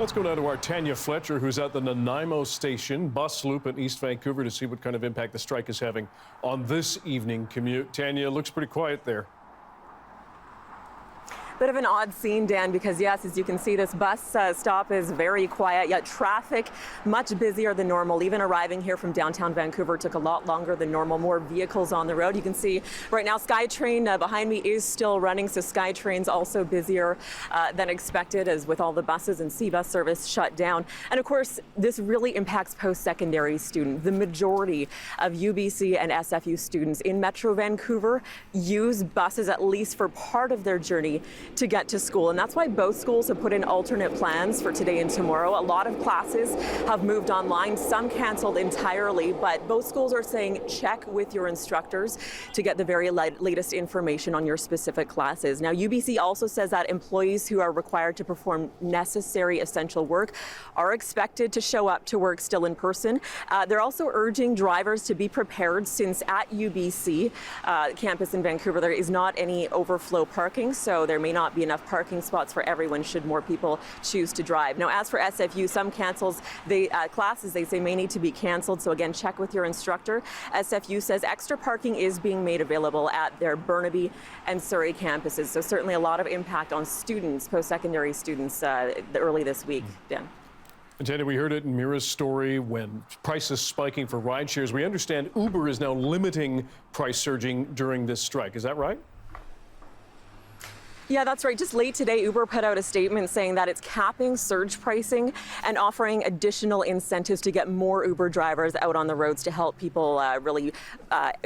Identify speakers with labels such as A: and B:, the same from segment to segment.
A: Let's go now to our Tanya Fletcher, who's at the Nanaimo station bus loop in East Vancouver to see what kind of impact the strike is having on this evening commute. Tanya, looks pretty quiet there.
B: Bit of an odd scene, Dan, because yes, as you can see, this bus stop is very quiet, yet traffic much busier than normal. Even arriving here from downtown Vancouver took a lot longer than normal. More vehicles on the road. You can see right now SkyTrain behind me is still running, so SkyTrain's also busier than expected, as with all the buses and C-bus service shut down. And of course, this really impacts post-secondary students. The majority of UBC and SFU students in Metro Vancouver use buses at least for part of their journey to get to school, and that's why both schools have put in alternate plans for today and tomorrow. A lot of classes have moved online, some canceled entirely, but both schools are saying check with your instructors to get the very latest information on your specific classes. Now, UBC also says that employees who are required to perform necessary essential work are expected to show up to work still in person. They're also urging drivers to be prepared, since at UBC campus in Vancouver there is not any overflow parking, so there may not be enough parking spots for everyone should more people choose to drive. Now, as for SFU, some classes they say may need to be canceled, so again, check with your instructor. SFU says extra parking is being made available at their Burnaby and Surrey campuses, so certainly a lot of impact on students, post-secondary students, early this week. Dan.
A: And Tanya, we heard it in Mira's story when prices spiking for ride shares. We understand Uber is now limiting price surging during this strike. Is that right?
B: Yeah, that's right. Just late today, Uber put out a statement saying that it's capping surge pricing and offering additional incentives to get more Uber drivers out on the roads to help people really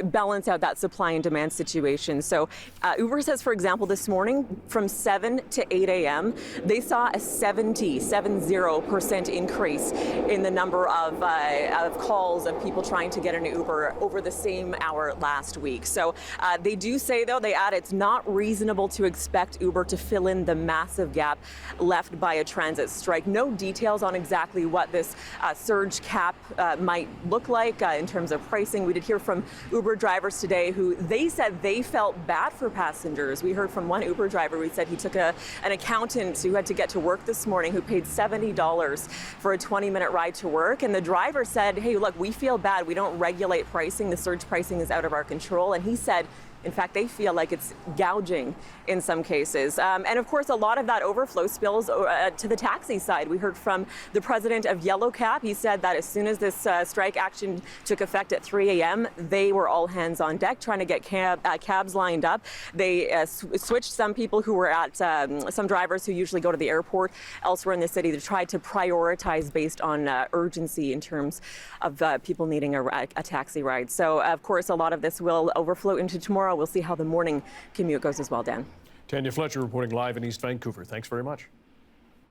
B: balance out that supply and demand situation. So Uber says, for example, this morning from 7 to 8 a.m., they saw a 70% increase in the number of calls of people trying to get an Uber over the same hour last week. So they do say, though, they add it's not reasonable to expect Uber to fill in the massive gap left by a transit strike. No details on exactly what this surge cap might look like in terms of pricing. We did hear from Uber drivers today who they said they felt bad for passengers. We heard from one Uber driver who said he took an accountant who had to get to work this morning who paid $70 for a 20-minute ride to work. And the driver said, hey, look, we feel bad. We don't regulate pricing. The surge pricing is out of our control. And he said, in fact, they feel like it's gouging in some cases. And of course, a lot of that overflow spills to the taxi side. We heard from the president of Yellow Cab. He said that as soon as this strike action took effect at 3 a.m., they were all hands on deck trying to get cabs lined up. They switched some people who were at, some drivers who usually go to the airport elsewhere in the city to try to prioritize based on urgency in terms of people needing a taxi ride. So, of course, a lot of this will overflow into tomorrow. We'll see how the morning commute goes as well, Dan.
A: Tanya Fletcher reporting live in East Vancouver. Thanks very much.